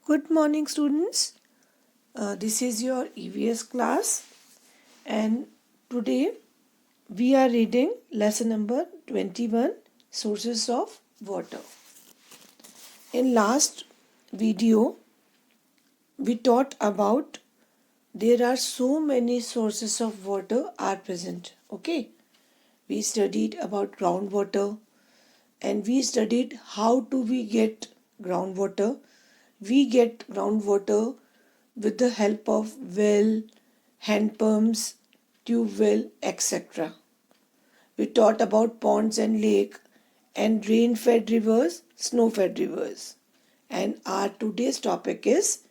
Good morning, students. This is your EVS class, and today we are reading lesson number 21, Sources of Water. In last video, we taught about there are so many sources of water are present. Okay, we studied about groundwater, and we studied how do we get groundwater. We get groundwater with the help of well, hand pumps, tube well, etc. We taught about ponds and lake and rain-fed rivers, snow-fed rivers. And our today's topic is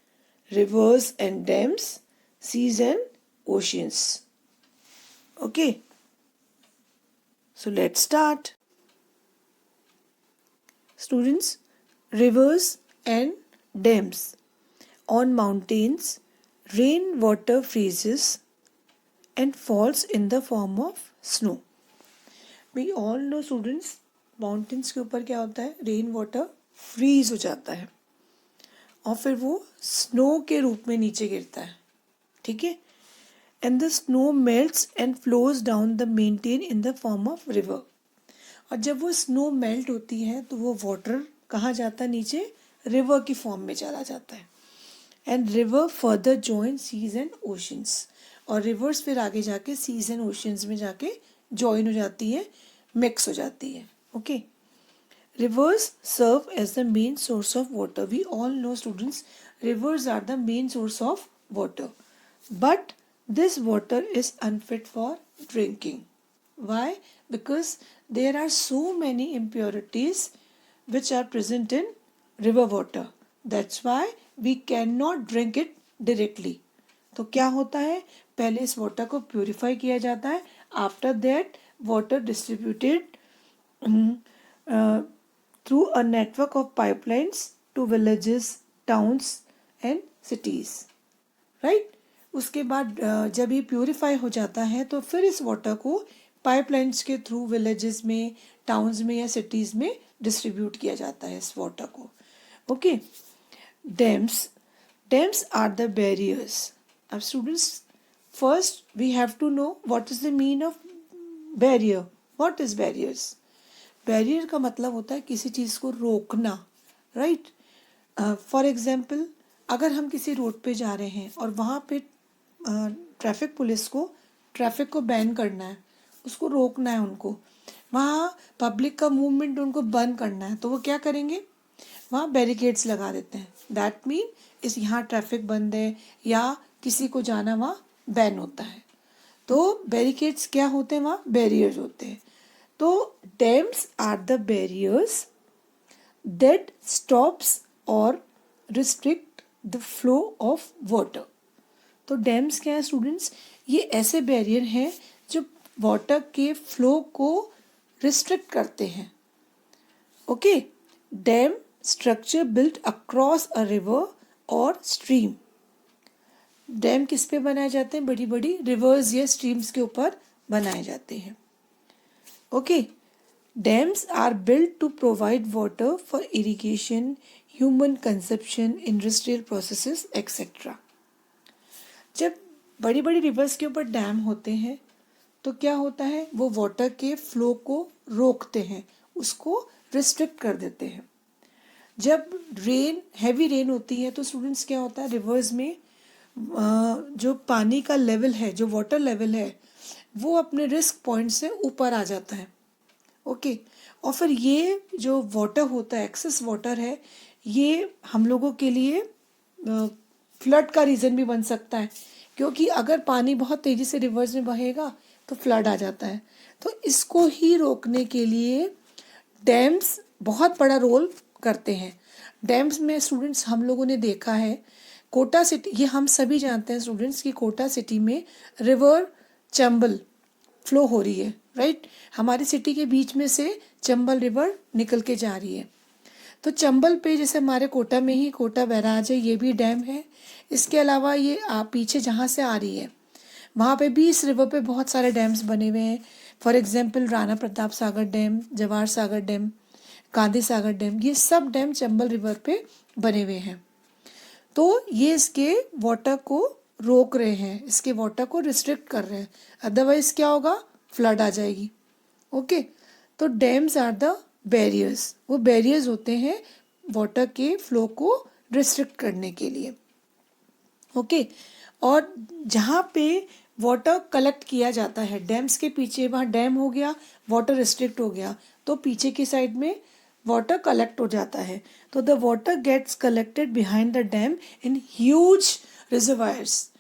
rivers and dams, seas and oceans. Okay, so let's start. Students, rivers and dams. On mountains, rainwater freezes and falls in the form of snow. We all know students, mountains के ऊपर क्या होता है, rain water freeze हो जाता है और फिर वो स्नो के रूप में नीचे गिरता है. ठीक है. And the snow melts and flows down the maintain in the form of river. और जब वो स्नो मेल्ट होती है तो वो वाटर कहाँ जाता है, नीचे रिवर की फॉर्म में चला जाता है. And river further join seas and oceans. और रिवर्स फिर आगे जाके सीज एंड ओशंस में जाके जॉइन हो जाती है, मिक्स हो जाती है. Okay. Rivers serve as the main source of water. We all know, students, rivers are the main source of water. But this water is unfit for drinking. Why? Because there are so many impurities which are present in river water. That's why we cannot drink it directly. तो क्या होता है, पहले इस water को purify किया जाता है. After that water distributed through a network of pipelines to villages, towns and cities. Right? उसके बाद जब ये प्यूरिफाई हो जाता है तो फिर इस वाटर को पाइपलाइंस के थ्रू विलेजेस में, टाउन्स में या सिटीज़ में डिस्ट्रीब्यूट किया जाता है इस वाटर को. Okay. Dams. Dams are the barriers. अब students, first we have to know what is the mean of barrier. What is barriers? Barrier का मतलब होता है किसी चीज़ को रोकना. राइट. फॉर एग्जाम्पल, अगर हम किसी रोड पे जा रहे हैं और वहाँ पे ट्रैफिक पुलिस को ट्रैफिक को बैन करना है, उसको रोकना है, उनको वहाँ पब्लिक का मूवमेंट उनको बंद करना है, तो वो क्या करेंगे, वहाँ बैरिकेड्स लगा देते हैं. दैट मीन इस यहाँ ट्रैफिक बंद है या किसी को जाना वहाँ बैन होता है, तो बैरिकेड्स क्या होते हैं, वहाँ बैरियर्स होते हैं. तो dams are the barriers that stops और restrict the flow of water. तो डैम्स क्या है स्टूडेंट्स, ये ऐसे बैरियर हैं जो वाटर के फ्लो को रिस्ट्रिक्ट करते हैं. Okay. Dam structure built across a river और स्ट्रीम. डैम किस पे बनाए जाते हैं, बड़ी बड़ी रिवर्स या स्ट्रीम्स के ऊपर बनाए जाते हैं. Okay, dams are built to provide water for irrigation, human consumption, industrial processes, etc. जब बड़ी बड़ी रिवर्स के ऊपर डैम होते हैं तो क्या होता है, वो वाटर के फ्लो को रोकते हैं, उसको रिस्ट्रिक्ट कर देते हैं. जब हैवी रेन होती है तो स्टूडेंट्स क्या होता है, रिवर्स में जो पानी का लेवल है, जो वाटर लेवल है, वो अपने रिस्क पॉइंट से ऊपर आ जाता है. ओके. और फिर ये जो वाटर होता है, एक्सेस वाटर है, ये हम लोगों के लिए फ्लड का रीज़न भी बन सकता है, क्योंकि अगर पानी बहुत तेज़ी से रिवर्स में बहेगा तो फ्लड आ जाता है. तो इसको ही रोकने के लिए डैम्स बहुत बड़ा रोल करते हैं. डैम्स में स्टूडेंट्स हम लोगों ने देखा है, कोटा सिटी, ये हम सभी जानते हैं स्टूडेंट्स कि कोटा सिटी में रिवर चंबल फ्लो हो रही है. राइट. हमारी सिटी के बीच में से चंबल रिवर निकल के जा रही है. तो चंबल पे जैसे हमारे कोटा में ही कोटा बैराज है, ये भी डैम है. इसके अलावा ये पीछे जहाँ से आ रही है वहाँ पे भी इस रिवर पे बहुत सारे डैम्स बने हुए हैं. For example Rana Pratap Sagar dam, Jawahar Sagar dam, Gandhi Sagar dam, ये सब डैम चंबल रिवर पे बने हुए हैं. तो ये इसके वाटर को रोक रहे हैं, इसके वाटर को रिस्ट्रिक्ट कर रहे हैं, अदरवाइज क्या होगा, फ्लड आ जाएगी। ओके, तो डैम्स आर द बैरियर्स, वो बैरियर्स होते हैं वाटर के फ्लो को रिस्ट्रिक्ट करने के लिए। ओके, और जहाँ पे वाटर कलेक्ट किया जाता है डैम्स के पीछे, वहाँ डैम हो गया, वाटर रिस्ट्रिक्ट हो गया, तो पीछे की साइड में वाटर कलेक्ट हो जाता है। तो the water gets collected behind the dam in huge reservoirs.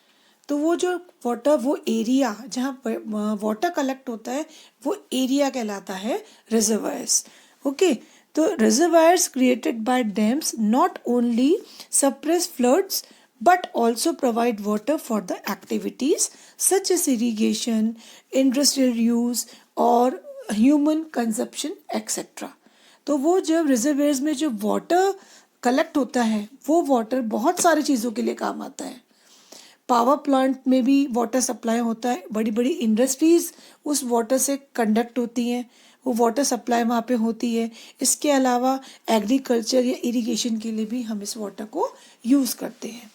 तो वो जो वाटर, वो एरिया जहाँ वाटर कलेक्ट होता है, वो एरिया कहलाता है रिजर्वायर्स। ओके, तो reservoirs created by dams not only suppress floods but also provide water for the activities such as irrigation, industrial use और human consumption etc. तो वो जब रिजर्वेयर्स में जो वाटर कलेक्ट होता है, वो वाटर बहुत सारी चीज़ों के लिए काम आता है। पावर प्लांट में भी वाटर सप्लाई होता है, बड़ी बड़ी इंडस्ट्रीज उस वाटर से कंडक्ट होती हैं, वो वाटर सप्लाई वहाँ पे होती है। इसके अलावा एग्रीकल्चर या इरिगेशन के लिए भी हम इस वाटर को यूज़ करते हैं।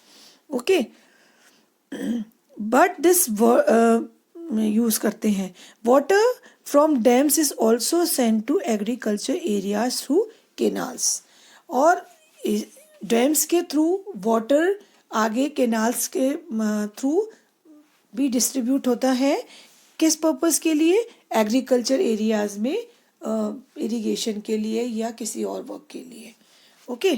ओके, बट दिस यूज करते हैं। Water from dams is also send to agriculture areas through canals, और डैम्स के थ्रू वाटर आगे केनाल्स के थ्रू भी डिस्ट्रीब्यूट होता है। किस पर्पस के लिए, एग्रीकल्चर एरियाज में इरिगेशन के लिए या किसी और वर्क के लिए। Okay,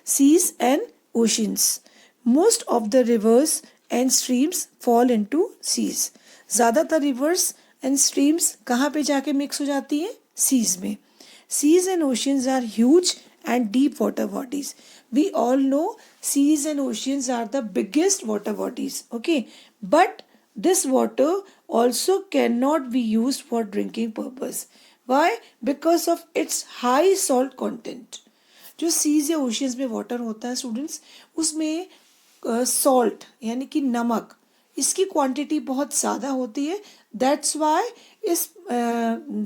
seas and oceans, most of the rivers and streams fall into seas। ज़्यादातर rivers and streams कहाँ पे जाके mix हो जाती हैं, seas में। Seas and oceans are huge and deep water bodies। We all know seas and oceans are the biggest water bodies, okay, but this water also cannot be used for drinking purpose। Why? Because of its high salt content। जो seize या oceans में water होता है students, उसमें salt यानी कि नमक, इसकी क्वांटिटी बहुत ज़्यादा होती है। दैट्स वाई इस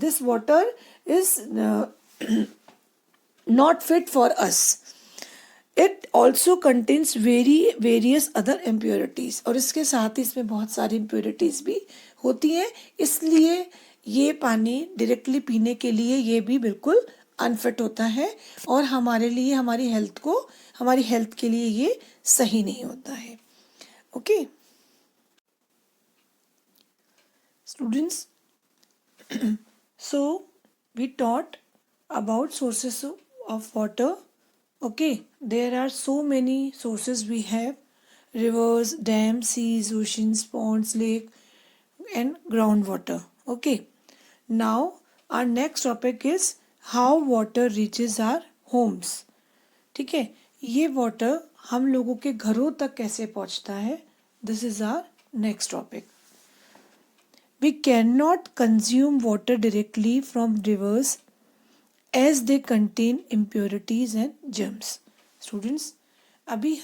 this water is not fit for us. It also contains various other impurities, और इसके साथ ही इसमें बहुत सारी इम्प्योरिटीज़ भी होती हैं, इसलिए ये पानी डायरेक्टली पीने के लिए ये भी बिल्कुल अनफिट होता है, और हमारे लिए, हमारी हेल्थ के लिए ये सही नहीं होता है। Okay students, so we taught about sources of water. Okay, there are so many sources we have, rivers, dams, seas, oceans, ponds, lake and groundwater. Okay, now our next topic is how water reaches our homes। ठीक है, ये water हम लोगों के घरों तक कैसे पहुंचता है, this is our next topic. We can not consume water directly from rivers as they contain impurities and germs. Students, अभी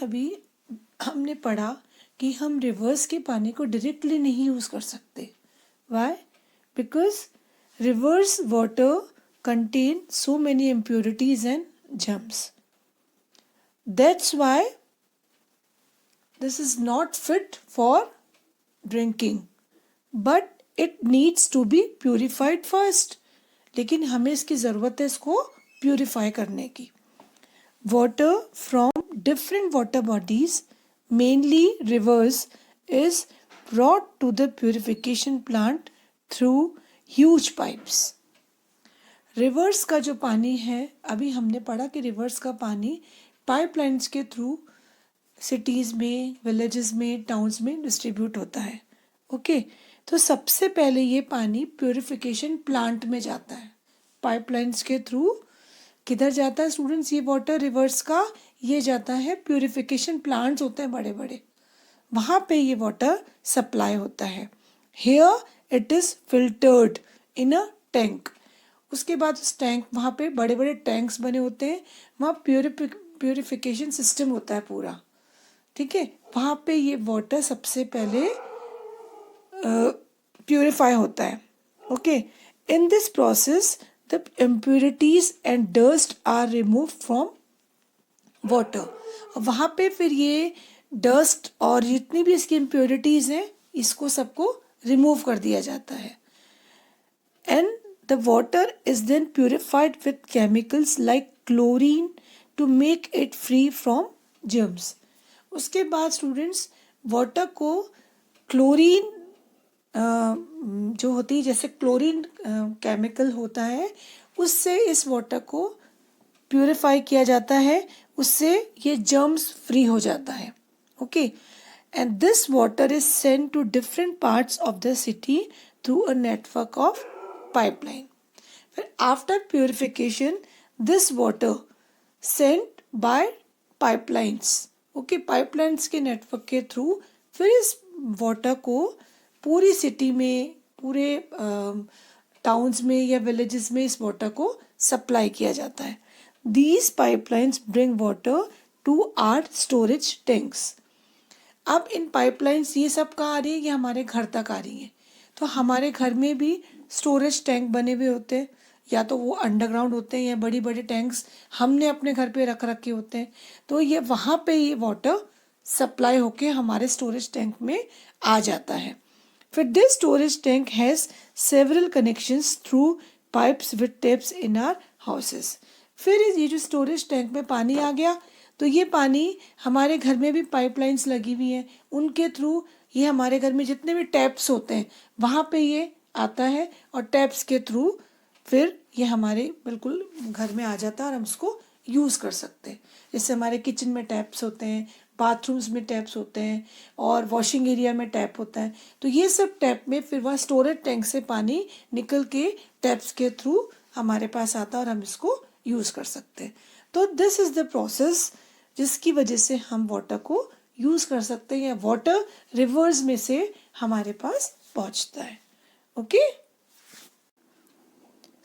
हमने पढ़ा कि हम रिवर्स के पानी को डायरेक्टली नहीं यूज़ कर सकते। Why? Because rivers water contain so many impurities and germs. That's why this is not fit for drinking, but it needs to be purified first। लेकिन हमें इसकी ज़रूरत है इसको प्यूरिफाई करने की। Water from different water bodies, mainly rivers, is brought to the purification plant through huge pipes। Reverse का जो पानी है, अभी हमने पढ़ा कि रिवर्स का पानी पाइपलाइंस के थ्रू सिटीज़ में, विलेजेस में, टाउन्स में डिस्ट्रीब्यूट होता है। ओके, तो सबसे पहले ये पानी प्योरिफिकेशन प्लांट में जाता है। पाइपलाइंस के थ्रू किधर जाता है स्टूडेंट्स, ये वाटर रिवर्स का, ये जाता है प्योरिफिकेशन प्लांट्स होते हैं बड़े बड़े, वहाँ पे ये वाटर सप्लाई होता है। Here it is filtered in a tank. उसके बाद उस टैंक, वहाँ पे बड़े बड़े टैंक्स बने होते हैं, वहाँ प्योरिफिकेशन सिस्टम होता है पूरा। ठीक है, वहाँ पे ये वाटर सबसे पहले प्योरीफाई होता है। Okay, in this process the impurities and dust are remove from water. वहाँ पे फिर ये डस्ट और जितनी भी इसकी इम्प्योरिटीज़ हैं इसको सबको रिमूव कर दिया जाता है. And the water is then purified with chemicals like chlorine to make it free from germs. उसके बाद स्टूडेंट्स वाटर को क्लोरीन जो होती है, जैसे क्लोरीन केमिकल होता है, उससे इस वाटर को प्यूरिफाई किया जाता है, उससे ये जर्म्स फ्री हो जाता है. Okay, and this water is send to different parts of the city through a network of pipeline. After purification, this water sent by pipelines. Okay, pipelines के नेटवर्क के थ्रू फिर इस वाटर को पूरी city में, पूरे टाउन्स में या विलेजेस में इस वाटर को सप्लाई किया जाता है. These pipelines bring water to our storage tanks. अब इन पाइपलाइंस ये सब कहाँ आ रही है? ये हमारे घर तक आ रही है. तो हमारे घर में भी स्टोरेज टैंक बने हुए होते हैं, या तो वो अंडरग्राउंड होते हैं या बड़ी बड़ी टैंक्स हमने अपने घर पे रख रखे होते हैं. तो ये वहाँ पे ये वाटर सप्लाई होके हमारे स्टोरेज टैंक में आ जाता है. फिर this storage tank has several connections through pipes with taps in our houses. फिर ये जो स्टोरेज टैंक में पानी आ गया, तो ये पानी हमारे घर में भी पाइपलाइंस लगी हुई हैं, उनके थ्रू ये हमारे घर में जितने भी टैप्स होते हैं वहाँ पे ये आता है, और टैप्स के थ्रू फिर ये हमारे बिल्कुल घर में आ जाता है और हम उसको यूज़ कर सकते हैं. जैसे हमारे किचन में टैप्स होते हैं, बाथरूम्स में टैप्स होते हैं, और वॉशिंग एरिया में टैप होता है. तो ये सब टैप में फिर वह स्टोरेज टैंक से पानी निकल के टैप्स के थ्रू हमारे पास आता है और हम इसको यूज़ कर सकते हैं. तो दिस इज़ द प्रोसेस जिसकी वजह से हम वाटर को यूज़ कर सकते हैं, या वाटर रिवर्स में से हमारे पास पहुंचता है. Okay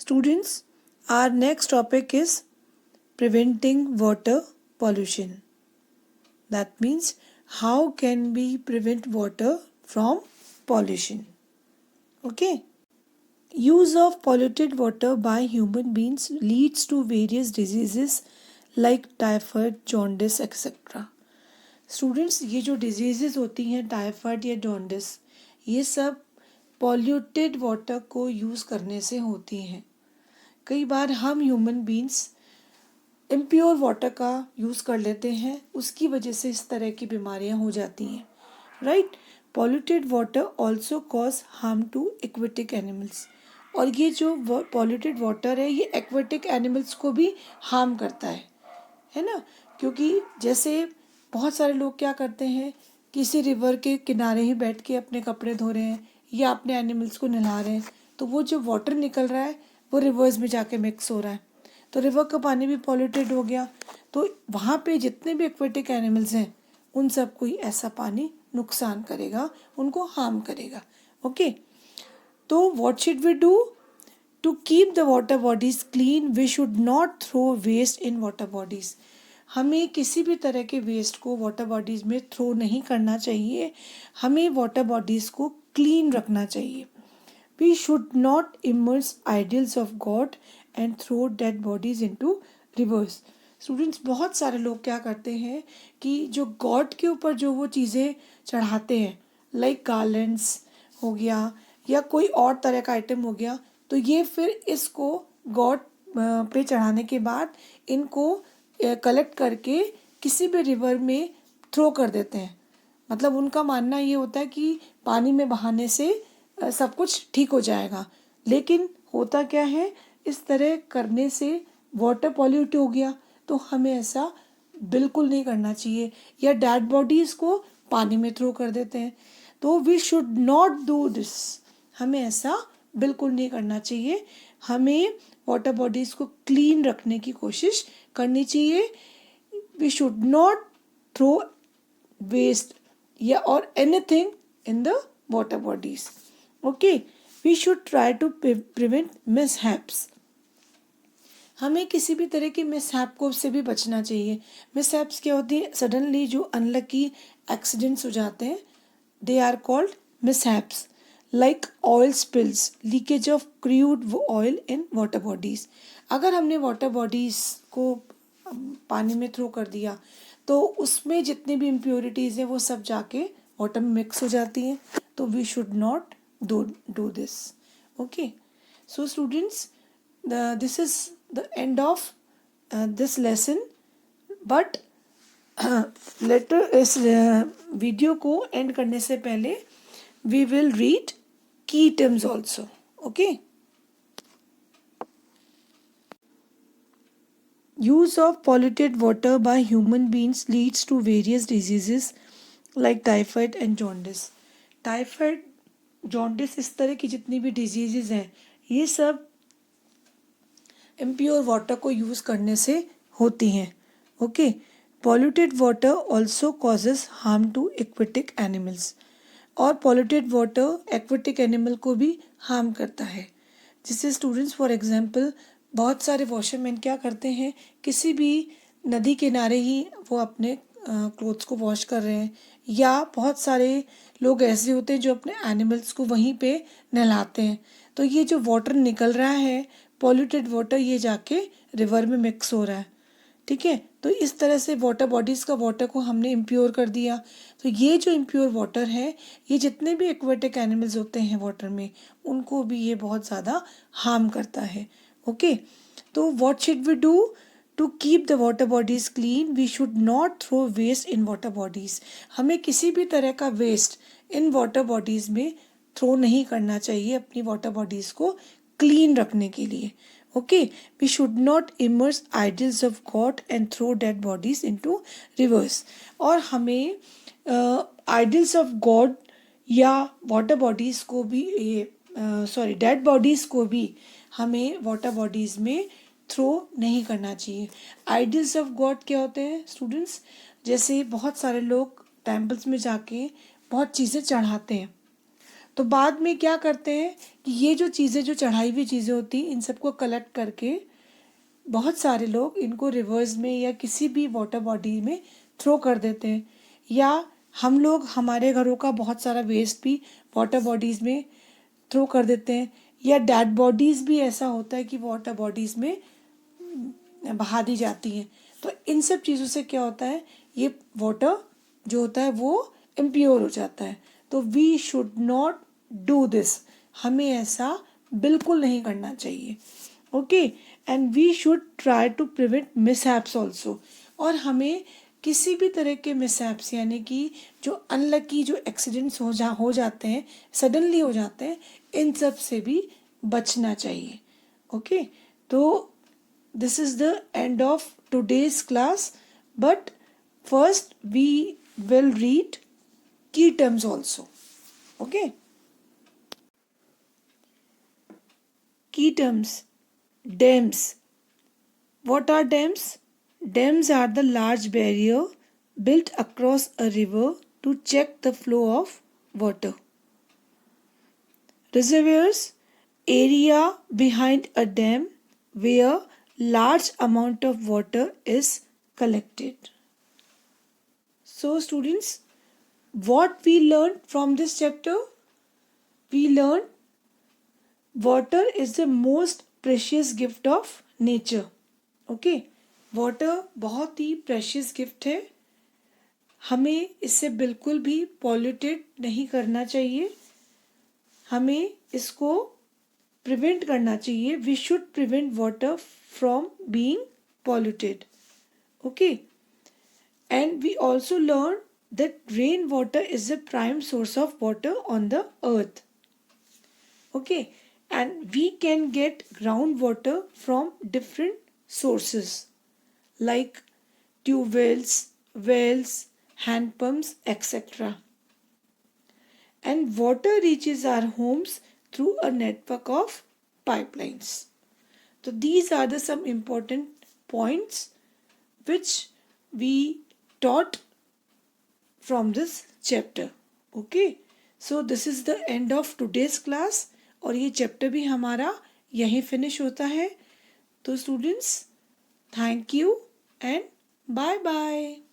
students, our next topic is preventing water pollution. That means how can we prevent water from pollution? Okay. Use of polluted water by human beings leads to various diseases like typhoid, jaundice, etc. Students, ये जो diseases होती हैं typhoid या jaundice, ये सब polluted water को use करने से होती हैं. कई बार हम ह्यूमन बींग्स इम्प्योर वाटर का यूज़ कर लेते हैं, उसकी वजह से इस तरह की बीमारियां हो जाती हैं. Right. Polluted water also cause harm to aquatic animals. और ये जो पॉल्यूटेड वाटर है ये एक्वेटिक एनिमल्स को भी हार्म करता है ना. क्योंकि जैसे बहुत सारे लोग क्या करते हैं, किसी रिवर के किनारे ही बैठ के अपने कपड़े धो रहे हैं या अपने एनिमल्स को नहला रहे हैं, तो वो जो वाटर निकल रहा है वो रिवर्स में जाके मिक्स हो रहा है, तो रिवर का पानी भी पॉल्यूटेड हो गया. तो वहाँ पे जितने भी एक्वेटिक एनिमल्स हैं उन सबको ऐसा पानी नुकसान करेगा, उनको हार्म करेगा. ओके, तो what should we do to keep the water bodies clean? We should not throw waste in water bodies. हमें किसी भी तरह के वेस्ट को वाटर बॉडीज में थ्रो नहीं करना चाहिए. हमें वाटर बॉडीज को क्लीन रखना चाहिए. We should not immerse idols of god and throw dead bodies into rivers. Students, बहुत सारे लोग क्या करते हैं कि जो गॉड के ऊपर जो वो चीज़ें चढ़ाते हैं, लाइक गार्लैंड्स हो गया या कोई और तरह का आइटम हो गया, तो ये फिर इसको गॉड पे चढ़ाने के बाद इनको कलेक्ट करके किसी भी रिवर में थ्रो कर देते हैं. मतलब उनका मानना ये होता है कि पानी में बहाने से सब कुछ ठीक हो जाएगा. लेकिन होता क्या है, इस तरह करने से वाटर पॉल्यूट हो गया. तो हमें ऐसा बिल्कुल नहीं करना चाहिए. या डेड बॉडीज को पानी में थ्रो कर देते हैं. तो we should not do this. हमें ऐसा बिल्कुल नहीं करना चाहिए. हमें वाटर बॉडीज को क्लीन रखने की कोशिश करनी चाहिए. We should not throw waste या और anything in the water bodies. Okay, we should try to prevent mishaps. हमें किसी भी तरह के मिसहैप को से भी बचना चाहिए. मिसहैप्स क्या होती है? सडनली जो अनलकी एक्सीडेंट्स हो जाते हैं, they are called mishaps. Like oil spills, leakage of crude oil in water bodies. अगर हमने वाटर बॉडीज को पानी में थ्रो कर दिया तो उसमें जितनी भी इम्प्योरिटीज़ हैं वो सब जाके वाटर में मिक्स हो जाती हैं, तो we should not do this. Okay, so students, this is the end of this lesson. But later इस वीडियो को एंड करने से पहले we will read key terms also. Okay, use of polluted water by human beings leads to various diseases like typhoid and jaundice. Typhoid, jaundice, इस तरह की जितनी भी डिजीजेज हैं ये सब इम्प्योर वाटर को यूज़ करने से होती हैं. Okay, polluted water also causes harm to aquatic animals. और पॉल्यूटेड वाटर एक्वेटिक एनिमल को भी हार्म करता है. जिससे स्टूडेंट्स, फॉर एग्जांपल, बहुत सारे वॉशरमैन क्या करते हैं, किसी भी नदी किनारे ही वो अपने क्लोथ्स को वॉश कर रहे हैं, या बहुत सारे लोग ऐसे होते हैं जो अपने एनिमल्स को वहीं पे नहलाते हैं. तो ये जो वाटर निकल रहा है पॉल्यूटेड वाटर, ये जाके रिवर में मिक्स हो रहा है. ठीक है, तो इस तरह से वाटर बॉडीज़ का वाटर को हमने इम्प्योर कर दिया. तो ये जो इम्प्योर वाटर है, ये जितने भी एक्वेटिक एनिमल्स होते हैं वाटर में, उनको भी ये बहुत ज़्यादा हार्म करता है. ओके, तो what should we do to keep the water bodies clean? We should not throw waste in water bodies. हमें किसी भी तरह का वेस्ट इन वाटर बॉडीज़ में थ्रो नहीं करना चाहिए अपनी वाटर बॉडीज़ को क्लीन रखने के लिए. Okay, we should not immerse idols of god and throw dead bodies into rivers. और हमें आइडल्स ऑफ गॉड या वाटर बॉडीज़ को भी, डेड बॉडीज़ को भी हमें वाटर बॉडीज़ में थ्रो नहीं करना चाहिए. आइडल्स ऑफ गॉड क्या होते हैं स्टूडेंट्स? जैसे बहुत सारे लोग टेम्पल्स में जाके बहुत चीज़ें चढ़ाते हैं, तो बाद में क्या करते हैं कि ये जो चीज़ें, जो चढ़ाई हुई चीज़ें होती हैं, इन सबको कलेक्ट करके बहुत सारे लोग इनको रिवर्स में या किसी भी वाटर बॉडी में थ्रो कर देते हैं. या हम लोग हमारे घरों का बहुत सारा वेस्ट भी वाटर बॉडीज़ में थ्रो कर देते हैं. या डेड बॉडीज़ भी ऐसा होता है कि वाटर बॉडीज़ में बहा दी जाती हैं. तो इन सब चीज़ों से क्या होता है, ये वाटर जो होता है वो इम्प्योर हो जाता है. तो we should not do this. हमें ऐसा बिल्कुल नहीं करना चाहिए. Okay, and we should try to prevent mishaps also. और हमें किसी भी तरह के मिसहैप्स, यानी कि जो अनलकी जो एक्सीडेंट्स हो जाते हैं, सडनली हो जाते हैं, इन सब से भी बचना चाहिए. ओके, तो this is the end of today's class, but first we will read key terms also. Okay, key terms. Dams. What are dams? Dams are the large barrier built across a river to check the flow of water. Reservoirs, area behind a dam where large amount of water is collected. So students, what we learned from this chapter? We learned water is the most precious gift of nature. Okay, water बहुत ही precious gift है. हमें इससे बिल्कुल भी polluted नहीं करना चाहिए. हमें इसको प्रिवेंट करना चाहिए. We should prevent water from being polluted. Okay, and we also learn that rain water is the prime source of water on the earth. Okay, and we can get ground water from different sources like tubewells, wells, hand pumps, etc. And water reaches our homes through a network of pipelines. So these are the some important points which we taught from this chapter. Okay, so this is the end of today's class. और ये chapter भी हमारा यहीं finish होता है. तो students, thank you and bye bye.